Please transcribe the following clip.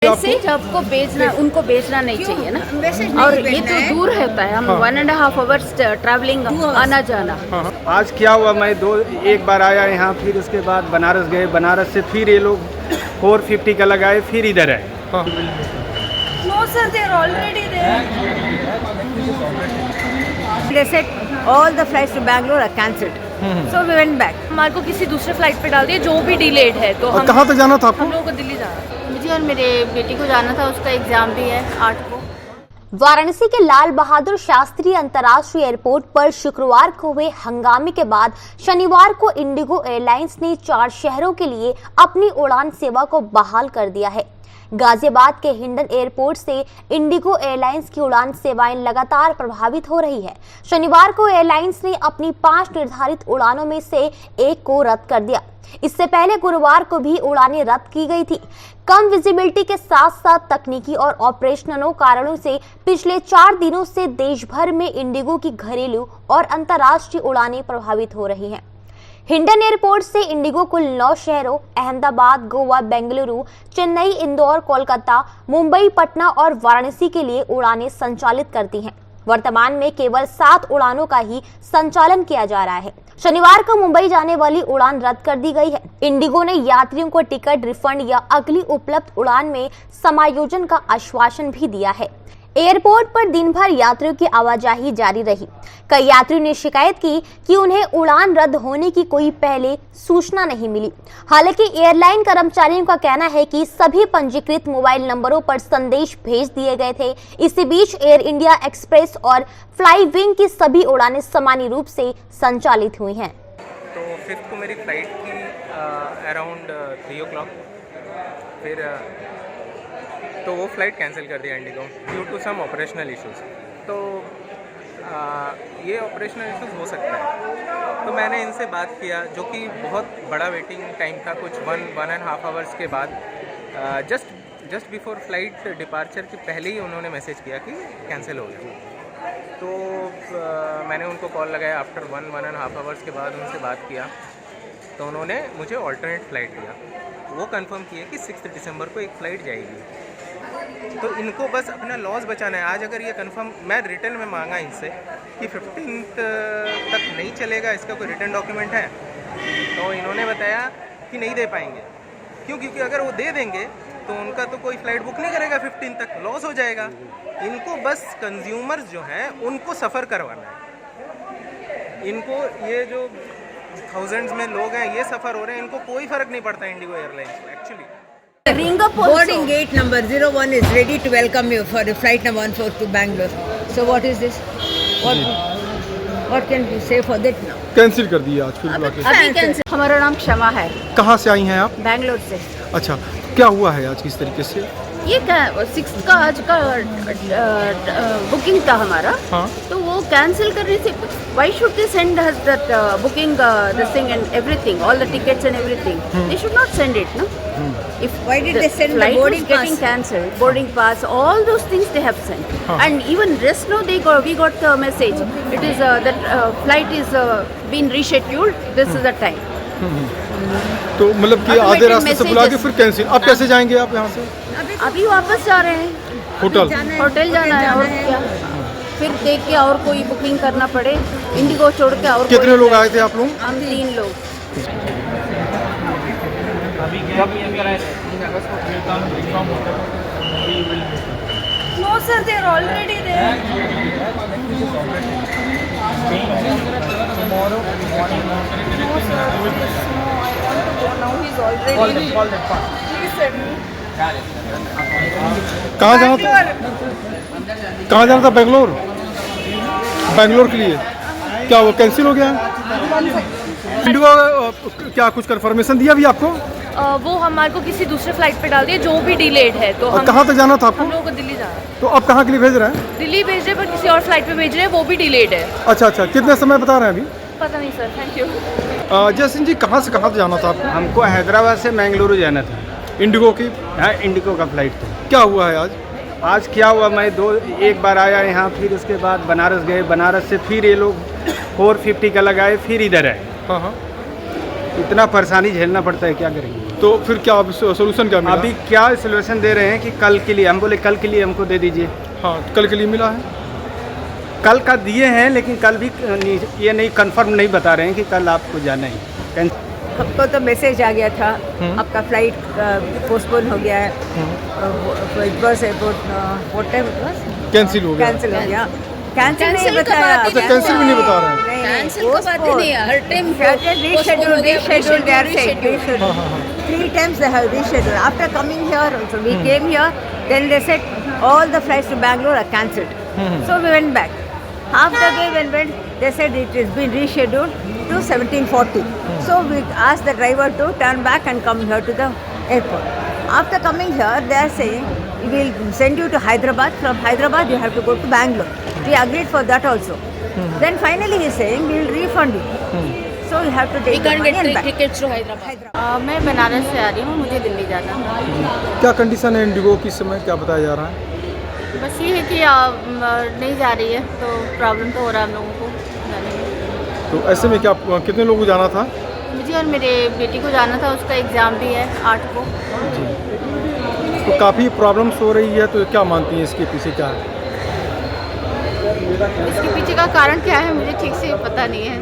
Message आपको भेजना, उनको भेजना नहीं चाहिए ना। और ये तो दूर होता है, हम 1.5 आवर्स ट्रैवलिंग आना जाना। आज क्या हुआ, मैं एक बार आया यहाँ, फिर उसके बाद बनारस गए, बनारस से फिर ये लोग 450 का लगाए, फिर इधर है। No sir, they are already there. They said all the flights to Bangalore are cancelled. So we went back. हमारे को किसी दूसरे फ्लाइट पे डाल दिया जो भी डिलेड है, तो हम कहाँ तक जाना था आपको? हम लोगों को दिल्ली जाना। मुझे और मेरे बेटी को जाना था, उसका एग्जाम भी है 8 को। वाराणसी के लाल बहादुर शास्त्री अंतर्राष्ट्रीय एयरपोर्ट पर शुक्रवार को हुए हंगामे के बाद शनिवार को इंडिगो एयरलाइंस ने 4 शहरों के लिए अपनी उड़ान सेवा को बहाल कर दिया है। गाजियाबाद के हिंडन एयरपोर्ट से इंडिगो एयरलाइंस की उड़ान सेवाएं लगातार प्रभावित हो रही है। शनिवार को एयरलाइंस ने अपनी 5 निर्धारित उड़ानों में से 1 को रद्द कर दिया। इससे पहले गुरुवार को भी उड़ानें रद्द की गई थी। कम विजिबिलिटी के साथ साथ तकनीकी और ऑपरेशनल कारणों से पिछले 4 दिनों से देश भर में इंडिगो की घरेलू और अंतर्राष्ट्रीय उड़ानें प्रभावित हो रही हैं। हिंडन एयरपोर्ट से इंडिगो कुल 9 शहरों अहमदाबाद, गोवा, बेंगलुरु, चेन्नई, इंदौर, कोलकाता, मुंबई, पटना और वाराणसी के लिए उड़ानें संचालित करती हैं। वर्तमान में केवल 7 उड़ानों का ही संचालन किया जा रहा है। शनिवार को मुंबई जाने वाली उड़ान रद्द कर दी गई है। इंडिगो ने यात्रियों को टिकट रिफंड या अगली उपलब्ध उड़ान में समायोजन का आश्वासन भी दिया है। एयरपोर्ट पर दिन भर यात्रियों की आवाजाही जारी रही। कई यात्रियों ने शिकायत की कि उन्हें उड़ान रद्द होने की कोई पहले सूचना नहीं मिली। हालांकि एयरलाइन कर्मचारियों का कहना है कि सभी पंजीकृत मोबाइल नंबरों पर संदेश भेज दिए गए थे। इसी बीच एयर इंडिया, एक्सप्रेस और फ्लाई विंग की सभी उड़ानें सामान्य रूप से संचालित हुई हैं। तो 5th को मेरी फ्लाइट थी अराउंड 3 o'clock, फिर तो वो फ़्लाइट कैंसिल कर दिया IndiGo due to some operational issues. तो ये ऑपरेशनल इश्यूज़ हो सकता है। तो मैंने इनसे बात किया, जो कि बहुत बड़ा वेटिंग टाइम था, कुछ 1.5 आवर्स के बाद जस्ट बिफोर फ्लाइट डिपार्चर के पहले ही उन्होंने मैसेज किया कि कैंसिल हो गया। तो मैंने उनको कॉल लगाया आफ्टर 1.5 आवर्स के बाद उनसे बात किया, तो उन्होंने मुझे ऑल्टरनेट फ़्लाइट दिया। वो कंफर्म किए कि 6 दिसंबर को एक फ़्लाइट जाएगी। तो इनको बस अपना लॉस बचाना है। आज अगर ये कंफर्म, मैं रिटर्न में मांगा इनसे कि 15 तक नहीं चलेगा, इसका कोई रिटर्न डॉक्यूमेंट है, तो इन्होंने बताया कि नहीं दे पाएंगे। क्योंकि अगर वो दे देंगे तो उनका तो कोई फ़्लाइट बुक नहीं करेगा, 15 तक लॉस हो जाएगा। इनको बस कंज्यूमर्स जो हैं उनको सफ़र करवाना है। इनको ये जो थाउजेंड्स में लोग हैं ये सफ़र हो रहे हैं, इनको कोई फ़र्क नहीं पड़ता इंडिगो एयरलाइंस को actually. Boarding gate number 01 is ready to welcome you for the flight number 14 to Bangalore. So what is this? What can you say for that now? Cancel कर दिया आज फिर बुला के। अभी कैंसिल। हमारा नाम क्षमा है। कहाँ से आई हैं आप? बैंगलोर से। अच्छा, क्या हुआ है आज किस तरीके से? ये 6 का आज का बुकिंग था हमारा। हाँ। तो वो कैंसिल करने से why should they send us that booking this thing and everything, all the tickets and everything? They should not send it, no? If Why did they send the flight boarding was getting pass? cancelled, boarding pass, all those things they have sent, and even rest now we got the message. It is that flight is been rescheduled. This is the time. तो मतलब कि आधे रास्ते से बुला के फिर cancel. अब कैसे जाएंगे आप यहाँ से? अभी वापस जा रहे हैं। होटल जाना है और क्या? फिर देख के और कोई बुकिंग करना पड़े, इंडिगो छोड़ के। और कितने लोग आए थे आप लोग? हम 3 लोग। No sir, they are already there. Tomorrow morning. No sir, no, I want to go now. He's already. Call them fast. Please sir. कहाँ जाना था? बेंगलोर के लिए। क्या वो कैंसिल हो गया? इंडिगो क्या कुछ कंफर्मेशन दिया भी आपको? वो हमारे को किसी दूसरे फ्लाइट पे डाल दिया जो भी डिलेड है। तो हम कहाँ तक जाना था आपको? हम लोगों को दिल्ली जाना। तो अब कहाँ के लिए भेज रहे हैं? दिल्ली भेज रहे हैं, पर किसी और फ्लाइट पे भेज रहे हैं, वो भी डिलेड है। अच्छा, कितने समय बता रहे हैं अभी? पता नहीं सर, थैंक यू। जय सिंह जी, कहाँ से कहाँ जाना था आपको? हमको हैदराबाद से मैंगलुरु जाना था। इंडिगो की? हाँ, इंडिगो का फ़्लाइट था। क्या हुआ है आज? आज क्या हुआ, मैं एक बार आया यहाँ, फिर उसके बाद बनारस गए, बनारस से फिर ये लोग 450 का लगाए, फिर इधर है। हाँ। इतना परेशानी झेलना पड़ता है, क्या करेंगे। तो फिर क्या अब सोल्यूशन क्या मिला? अभी क्या सोल्यूशन दे रहे हैं कि कल के लिए, हम बोले कल के लिए हमको दे दीजिए। हाँ, कल के लिए मिला है। कल का दिए हैं, लेकिन कल भी ये नहीं कंफर्म नहीं बता रहे हैं कि कल आपको जाना है। हमको तो मैसेज आ गया था आपका फ्लाइट पोस्टपोन हो गया है, बस एयरपोर्ट कैंसिल हो गया। कैंसिल हो गया। कैंसिल नहीं बताया। अच्छा, कैंसिल भी नहीं बता रहे हैं। कैंसिल का बात ही नहीं है, हर time reschedule they are saying reschedule. 3 times they have rescheduled. After coming here also, we came here, then they said all the flights to Bangalore are cancelled. So we went back. Half the way when went, they said it has been rescheduled to 17:40. So we asked the driver to turn back and come here to the airport. After coming here, they are saying we will send you to Hyderabad. From Hyderabad, you have to go to Bangalore. We agreed for that also. Then finally he is saying we will refund you. So you have to take the money and back. Tickets to Hyderabad. मैं बनारस से आ रही हूँ, मुझे दिल्ली जाना है। क्या condition है Indigo की इस समय, क्या बताया जा रहा है? बस ये है कि नहीं जा रही है, तो प्रॉब्लम तो हो रहा है हम लोगों को जाने में। तो ऐसे में क्या कितने लोगों को जाना था? मुझे और मेरे बेटी को जाना था, उसका एग्ज़ाम भी है 8 को। तो काफ़ी प्रॉब्लम्स हो रही है, तो क्या मानती हैं इसके पीछे क्या है? इसके पीछे का कारण क्या है मुझे ठीक से पता नहीं है।